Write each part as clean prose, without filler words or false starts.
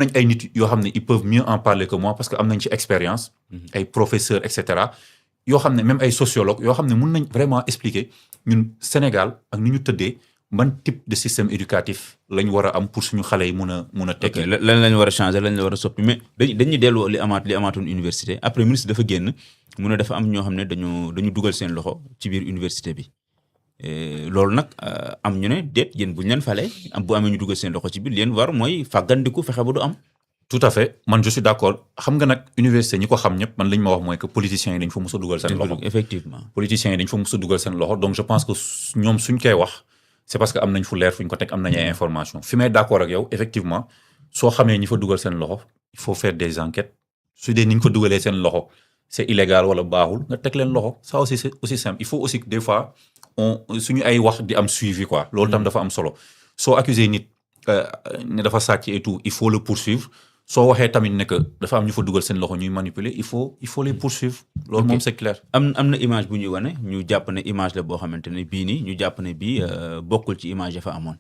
nañ ay nit yoo xam ne ils peuvent mieux en parler que moi parce que am nañ ci expérience. ay professeurs et cetera. yoo xam ne même ay sociologues yoo xam ne mun nañ vraiment expliquer ñun Sénégal ak ni ñu tëddee ban type de système éducatif lañ war a am pour suñu xale yi mun a tekki. lan lañ war a changer lan la war a soppi mais dañuy dellu li amaatoon université après ministre dafa génn mu ne dafa am ñoo xam ne dañu dugal seen loxo ci biir université bi loolu nag am ñu ne déet yéen bu ñu leen falee bu amee ñu dugal seen loxo ci biir leen war mooy fàggandiku fexe ba du am. tout à fait man je suis d'accord xam nga nag université ñi ko xam ñëpp man li ñu ma wax mooy que politiciens yi dañ fa mës a dugal seen loxo. effectivement politiciens yi dañ fa mës a dugal seen loxo donc je pense que ñoom suñ koy wax c'est parce que am nañ fu leer fuñ ko teg am nañ ay information fi may d'accord ak yow effectivement soo xamee ñi fa dugal seen loxo il faut faire des enquêtes su dee ni ñu ko dugalee seen loxo c'est illégal wala baaxul nga teg leen loxo ça aussi c'est aussi simple il faut aussi que des fois suñu ay wax di am suivi quoi loolu tam dafa am solo soo accuser nit ne dafa sàcc et tout il faut le poursuivre soo waxee tamit ne que dafa am ñu fa dugal seen loxo ñuy manipuler il faut les poursuivre loolu moom c'est clair. am na image bu ñuy wane ñu jàpp ne image la boo xamante ne bii nii ñu jàpp ne bii bokkul ci image ya fa amoon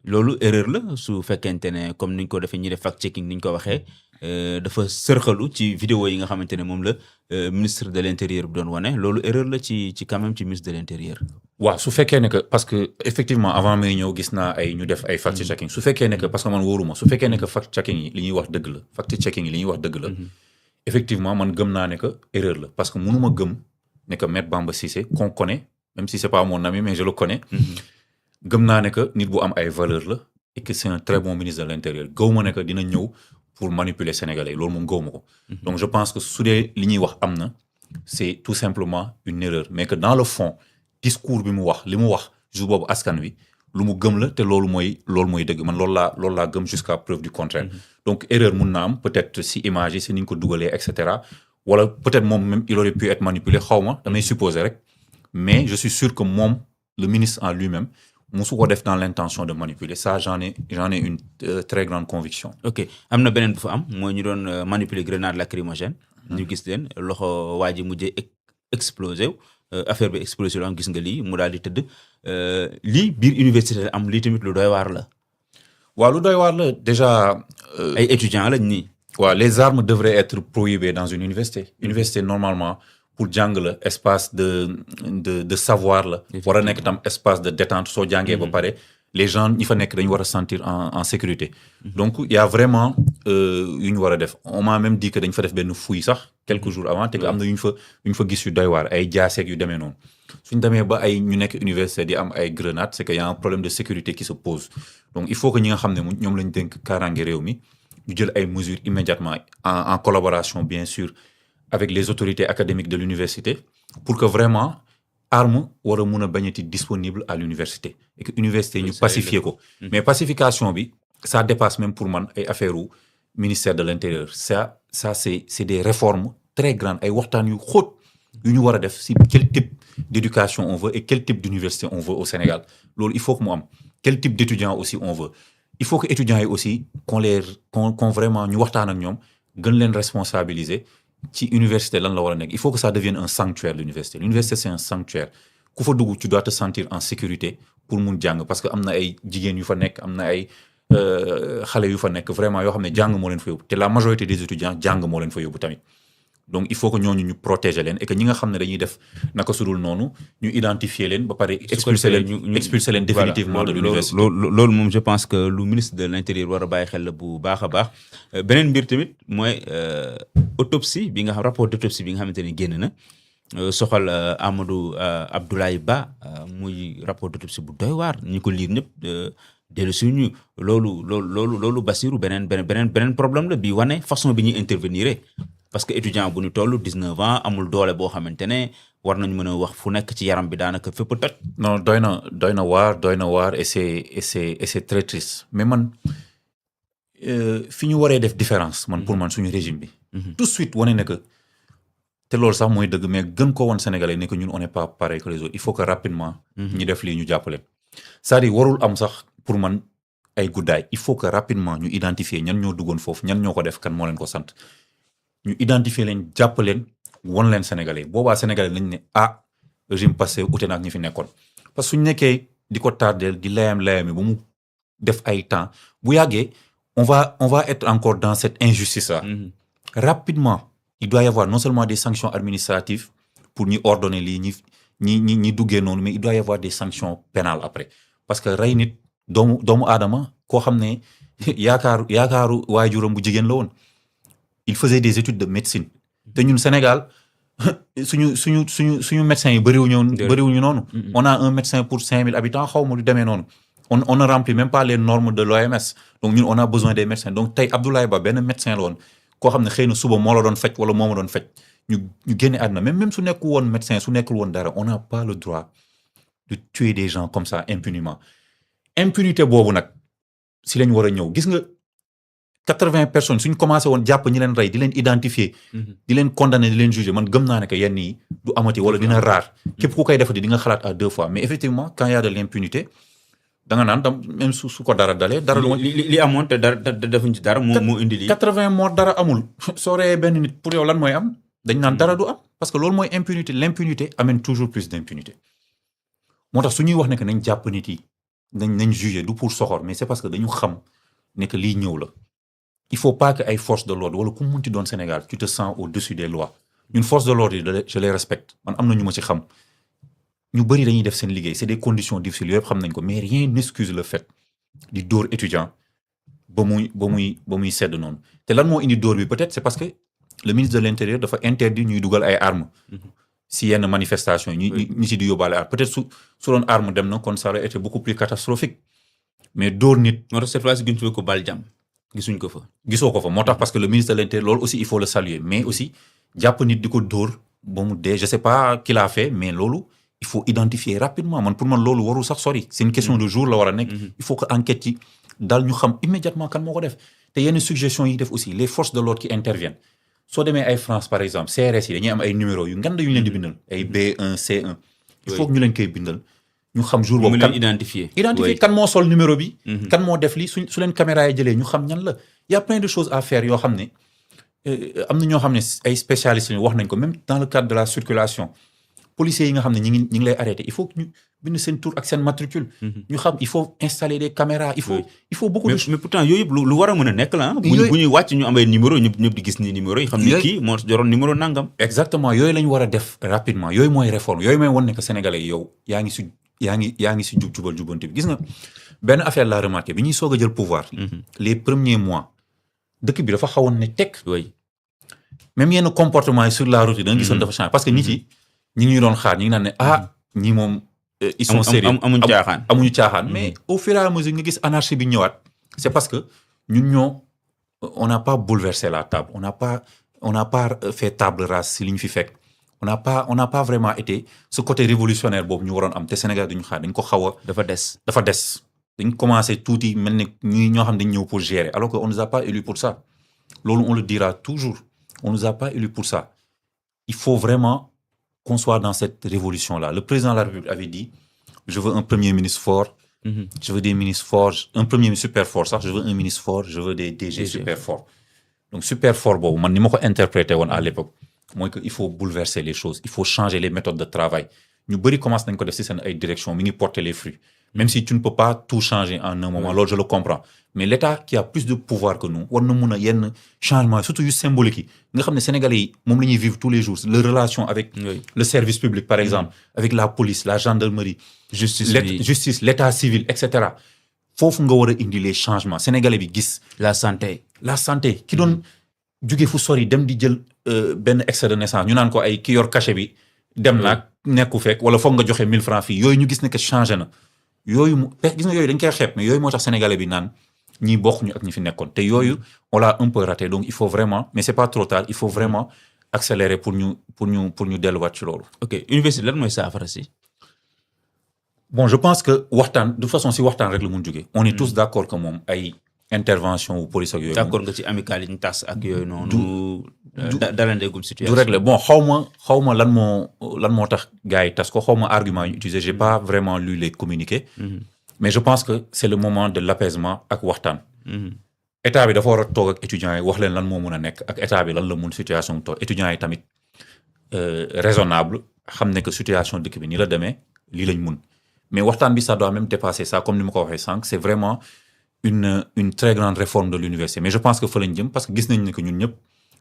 loolu erreur la su fekkente ne comme niñ ko defee ñi def fact checking niñ ko waxee dafa sërxalu ci vidéo yi nga xamante ne moom la ministre de l'intérieur bi doon wane loolu erreur la ci quand même ci ministre de l'intérieur. waaw su fekkee ne que parce que effectivement avant may ñëw gis naa ay ñu def ay fact checking su fekkee ne que parce que man wóoruma su fekkee ne que fact checking yi li ñuy wax dëgg la fact checking yi li ñuy wax dëgg la effectivement man gëm naa ne que erreur la parce que mënuma gëm ne que Maître Bamba Cissé qu'on connaît même si c'est pas mon ami mais je le connais gëm naa ne que nit bu am ay valeur la et que c'est un très bon ministre de l'intérieur gëwuma ne que dina ñëw pour manipuler sénégalais loolu moom gëwuma ko donc je pense que su dee li ñuy wax am na c'est tout simplement une erreur mais que dans le fond discours bi mu wax li mu wax jour boobu askan wi lu mu gëm la te loolu mooy dëgg man loolu laa gëm jusqu'à preuve du contraire donc erreur mun na am peut-être si image yi si ni ñu ko dugalee et cetera wala peut-être moom même il aurait pu être manipulé xawma damay supposer rek mais je suis sûr que moom le ministre en lui-même musu ko def dans l'intention de manipuler ça j'en ai une très grande conviction. ok am na beneen bu fa am mooy ñu doon manipuler grenade lacrymogène ñu gis leen loxo waa ji mujjee explosé affaire bi explosé lu am gis nga lii mu daal di tëdd lii biir université am lii tamit lu doy waar la. waaw lu doy waar la déjà. ay étudiants lañ nii. waaw les armes devraient être prohibées dans une université. Université normalement pour jàng la espace de savoir la. war a nekk tam espace de détente soo jàngee ba pare les gens ñi fa nekk dañu war a sentir en sécurité. donc il y a vraiment yu ñu war a def on m'a même dit que dañ fa def benn fouille sax quelques jours avant te que am na yu ñu fa gis yu doy waar ay jaaseeg yu demee noonu. suñ demee ba ay ñu nekk université di am ay grenades c'est que y a un problème de sécurité qui se pose donc il faut que ñi nga xam ne ñoom lañ dénk kaaraange réew mi ñu jël ay mesures immédiatement en collaboration bien sûr avec les autorités académiques de l'université pour que vraiment arme war a mun a bañati disponible à l'université et que université ñu pacifier ko mais pacification bi ça dépasse même pour man ay affaire u ministère de l'intérieur ça c'est des réformes très grandes ay waxtaan yu xóot yu ñu war a def si quel type d'éducation on veut et quel type d'université on veut au Sénégal loolu il faut que mu am quel type d'étudiants aussi on veut il faut que étudiants yi aussi qu'on vraiment ñu waxtaan ak ñoom gën leen responsabiliser ci université lan la war a nekk il faut que ça devienne un sanctuaire l'université c'est un sanctuaire ku fa dugg tu dois te sentir en sécurité pour mun jàng parce que am na ay jigéen yu fa nekk am na ay xale yu fa nekk vraiment yoo xam ne jàng moo leen fa yóbbu te la majorité des étudiants jàng moo leen fa yóbbu tamit donc il faut que ñooñu ñu protéger leen et que ñi nga xam ne dañuy def naka sudul noonu ñu identifier leen ba pare expulser leen définitivement de l'université loolu moom je pense que lu ministre de l'intérieur war a bàyyi xel la bu baax a baax beneen mbir tamit mooy autopsie bi nga xam rapport d'autopsie bi nga xamante ni génn na soxal Amadou Abdoulaye Ba muy rapport d'autopsie bu doy waar ñi ko liir ñëpp dellu suñu loolu Bassirou beneen problème la bi wane façon bi ñuy intervenir parce que étudiant bu ñu toll 19 ans amul doole boo xamante ne war nañu mën a wax fu nekk ci yaram bi daanaka fépp toj. non doy na waar et c'est très triste mais man fi ñu waree def différence man pour man suñu régime bi. tout de suite wane ne que te loolu sax mooy dëgg mais gën ko woon Sénégalais ne que ñun on n'est pas pareil que les autres il faut que rapidement. ñu def lii ñu jàppale. c'est-à-dire warul am sax pour man ay guddaay il faut que rapidement ñu identifier ñan ñoo duggoon foofu ñan ñoo ko def kan moo leen ko sant. ñu identifier leen jàpp leen won leen Sénégalais boobaa Sénégalais nañ ne régime passé ute na ak ñi fi nekkoon parce que suñu nekkee di ko tardeel di layam ba mu def ay temps bu yàggee on va être encore dans cette injustice-là. Rapidement, il doit y avoir non seulement des sanctions administratives pour nous ordonner les ni duggee noonu, mais il doit y avoir des sanctions pénales après. Parce que rey nit doomu aadama koo xam ne yaakaaru waajuram bu jigéen la woon. Il faisait des études de médecine. te ñun Sénégal suñu médecins yi bëriwuñu noonu. On a un médecin pour 5000 habitants xaw ma du demee noonu. On ne remplit même pas les normes de l'OMS. Donc ñun on a besoin des médecins. Donc tey Abdoulaye Ba benn médecin la woon koo xam ne xëy na suba moo la doon faj wala moo ma doon faj ñu génne àdduna même su nekkul woon médecin su nekkul woon dara on n'a pas le droit de tuer des gens comme ça impunément. Impunité boobu nag si lañ war a ñëw gis nga 80 personnes suñ commencé woon jàpp ñi leen rey di leen identifier. di leen condamner di leen juger man gëm naa ne que yenn yi du amati wala dina raar. képp ku koy defati di nga xalaat à 2 fois mais effectivement quand il y a de l'impunité da nga naan même su ko dara dalee. dara li amoon te dara defuñ ci dara moo indi lii. 80 morts dara amul soo reyee benn nit pour yow lan mooy am dañ naan dara du am parce que loolu mooy impunité l'impunité amène toujours plus d'impunité. moo tax su ñuy wax ne que nañ jàpp nit yi nañ juger du pour soxor mais c'est parce que dañu xam ne que lii ñëw la. Il faut pas que ay forces de l'ordre wala ku munti doon Sénégal tu te sens au-dessus des lois ñun force de l'ordre yi je les respecte man am na ñu ma ci xam ñu bëri dañuy def seen liggéey c'est des conditions difficiles yooyu xam nañ ko mais rien n'excuse le fait di dóor étudiant ba muy sedd noonu te lan moo indi dóor bi peut-être c'est parce que le ministre de l'Intérieur dafa interdit ñuy dugal ay armes si yenn manifestation yi ñu si di yóbbaale arme peut-être su doon arme dem na kon ça aurait été beaucoup plus catastrophique mais dóor nit moo tax cette fois-ci gisuñ ko bal jàmm gisuñ ko fa gisoo ko fa moo tax parce que le ministre de l'Intérieur loolu aussi il faut le saluer mais aussi jàpp nit di ko dóor ba mu dee je sais pas qui l'a fait mais loolu il faut identifier rapidement pour man loolu warul sax sori c'est une question de jour la war a nekk il faut que enquête yi daal ñu xam immédiatement kan moo ko def te yenn suggestions yi def aussi les forces de l'ordre qui interviennent soo demee ay France par exemple CRS yi dañuy am ay numéros yu ngand yu ñu leen di bindal ay B1 C1 il faut que ñu leen koy bindal ñu xam jour boobu kan identifier kan moo sol numéro bi kan moo def lii su leen caméra yi jëlee ñu xam ñan la y a plein de choses à faire yoo xam ne am na ñoo xam ne ay spécialistes yi wax nañ ko même dans le cadre de la circulation policiers yi nga xam ne ñi ngi lay arrêter il faut que ñu bind seen tour ak seen matricule ñu xam il faut installer des caméras il faut beaucoup de choses mais pourtant yooyu yëpp lu war a mën a nekk la bu ñuy wàcc ñu am ay numéro ñëpp di gis ni numéro yi xam ne kii moo joroon numéro nangam exactement yooyu lañ war a def rapidement yooyu mooy réforme yooyu mooy wan ne que sénégalais yi yow yaa ngi si jubal jubanti bi gis nga benn affaire la remarqué bi ñuy soog a jël pouvoir les premiers mois dëkk bi dafa xawoon ne teg même yenn comportement yi sur la route yi da nga gisoon dafa changé parce que nit yi ñi ngi doon xaar ñi ngi naan ne ñi moom ils sont sérieux amuñu caaxaan mais au fur et à mesure nga gis anarchie bi ñëwaat c'est parce que ñun on n'a pas bouleversé la table on n'a pas fait table rase si li ñu fi fekk on n'a pas vraiment été ce côté révolutionnaire boobu ñu waroon am te Sénégal duñu xaar dañ ko xaw a dafa des dañ commencé tuuti mel ne ñoo xam dañ ñëw pour gérer alors que on nous a pas élus pour ça loolu on le dira toujours on nous a pas élus pour ça il faut vraiment qu'on soit dans cette révolution-là. Le président de la République avait dit je veux un premier ministre fort, je veux des ministres forts, un premier ministre super fort, je veux un ministre fort, je veux des DG super forts. Donc super fort, bon, man ni ma ko interprété woon à l'époque, mooy que il faut bouleverser les choses, il faut changer les méthodes de travail. Ñu bëri commencé nañ ko def ci seen ay direction mi ngi porter les fruits. Même si tu ne peux pas tout changer en un moment, alors je le comprends. Mais l'État qui a plus de pouvoir que nous, war na mun a yenn changement surtout yu symbolique yi nga xam ne Sénégalais yi moom la ñuy vivre tous les jours leur relation avec le service public par exemple avec la police la gendarmerie justice l'état civil etc. foofu nga war a indi les changements Sénégalais bi gis la santé ki doon jóge fu sori dem di jël benn extrait de naissance ñu naan ko ay ki yor cachet bi dem naag nekku fekk wala foog nga joxe 1000 francs fii yooyu ñu gis ne que changé na yooyu gis nga yooyu dañ koy xeeb mais yooyu moo tax Sénégalais bi naan ñi bokk ñu ak ñi fi nekkoon te yooyu on l'a un peu raté donc il faut vraiment mais c'est pas trop tard il faut vraiment accélérer pour ñu delluwaat ci loolu. ok université lan mooy saafara si. bon je pense que waxtaan de toute façon si waxtaan rek la mun jógee. on est tous d'accord que moom ay intervention wu police ak yooyu. d'accord nga ci amical yi ñu tas ak yooyu noonu. dalandeegum situation du régler bon xaw ma lan moo tax gars yi tas ko xaw ma argument yu utilisé j'ai pas vraiment lu les communiqués. mais je pense que c'est le moment de l'apaisement ak waxtaan. état bi dafa war a toog ak étudiants yi wax leen lan moo mun a nekk ak état bi lan la mun situation toog étudiants yi tamit raisonnable xam ne que situation dëkk bi nii la demee lii lañ mun mais waxtaan bi ça doit même dépasser ça comme ni ma ko waxee sànq c'est vraiment une très grande réforme de l'université mais je pense que fa lañ jëm parce que gis nañ ne que ñun ñëpp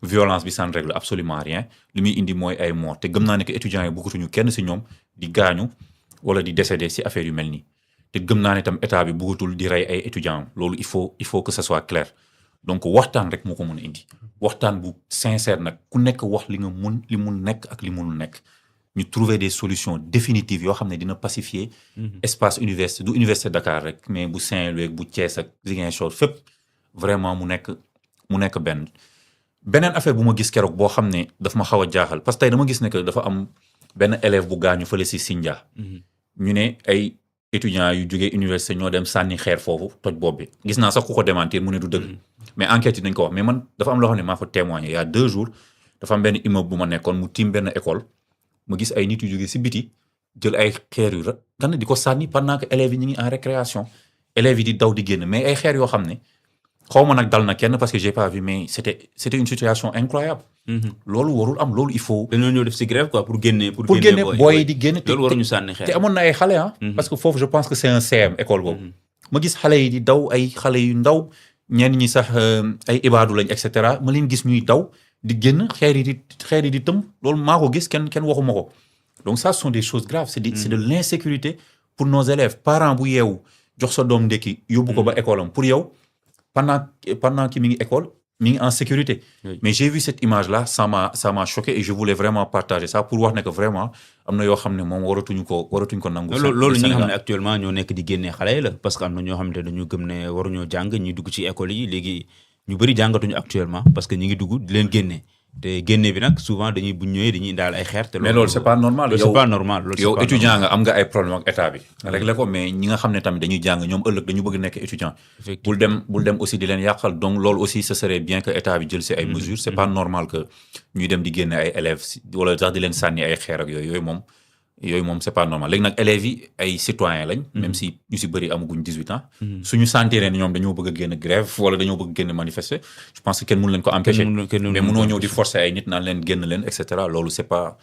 violence bi ça ne règle absolument rien li muy indi mooy ay mort te gëm naa ne que étudiants yi bëggatuñu kenn si ñoom di gaañu wala di décédé si affaire yu mel nii te gëm naa ne tam état bi bëggatul di rey ay étudiants loolu il faut que ça soit clair donc waxtaan rek moo ko mën a indi waxtaan bu sincère nag ku nekk wax li nga mun li mun nekk ak li munul nekk ñu trouver des solutions définitives yoo xam ne dina pacifier espace université du université Dakar rek mais bu Saint-Louis bu Thiès ak Ziguinchor fépp vraiment mu nekk beneen affaire bu ma gis keroog boo xam ne daf ma xaw a jaaxal parce que tey dama gis ne que dafa am benn élève bu gaañu fële si Sindia ñu ne ay étudiants yu jógee université ñoo dem sànni xeer foofu toj bopp bi gis naa sax ku ko démentir mu ne du dëgg mais enquête yi nañ ko wax mais man dafa am loo xam ne maa ko témoigné il y a 2 jours dafa am benn immeuble bu ma nekkoon mu tiim benn école ma gis ay nit yu jógee si biti jël ay xeer yu gan di ko sànni pendant que élèves yi ñu ngi en récréation élèves yi di daw di génn mais ay xeer yoo xam ne xaw ma nag dal na kenn parce que j'ai pas vu mais c'était une situation incroyable loolu warul am loolu il faut dañoo ñëw def si grève quoi pour génne booy di génn loolu waruñu sànni xeer te amoon na ay xale parce que foofu je pense que c'est un CM école boobu ma gis xale yi di daw ay xale yu ndaw ñenn ñi sax ay ibaadu lañ et cetera ma leen gis ñuy daw di génn xeer yi di tëm loolu maa ko gis kenn waxuma ko donc ça ce sont des choses graves c'est de l'insécurité pour nos élèves parents bu yeewu jox sa doom ndekki yóbbu ko ba école am pour yow pendant ki mi ngi école mi ngi en sécurité mais j'ai vu cette image là ça m'a choqué et je voulais vraiment partager ça pour wax ne que vraiment am na yoo xam ne moom waratuñ ko nangu loolu ñi nga xam ne actuellement ñoo nekk di génnee xale yi la parce que am na ñoo xam ne dañu gëm ne waruñoo jàng ñi dugg ci école yi léegi ñu bëri jàngatuñu actuellement parce que ñi ngi dugg di leen génnee te génne bi nag souvent dañuy bu ñëwee dañuy indaal ay xeer te mais loolu c'est pas normal yow c'est étudiant nga am nga ay problème ak état bi réglé ko mais ñi nga xam ne tamit dañuy jàng ñoom ëllëg dañu bëgg nekk étudiant bul dem aussi di leen yàqal donc loolu aussi ce serait bien que état bi jël si ay mesures c'est pas normal que ñuy dem di génne ay élèves wala sax di leen sànni ay xeer ak yooyu moom c'est pas normal léegi nag élèves yi ay citoyens lañ même si ñu si bëri amaguñ 18 ans suñu sentiree ne ñoom dañoo bëgg a génn grève wala dañoo bëgg génn manifester je pense que kenn mënu leen ko empêcher mais mënoo ñëw di forcer ay nit naan leen génn leen et cetera loolu c'est pas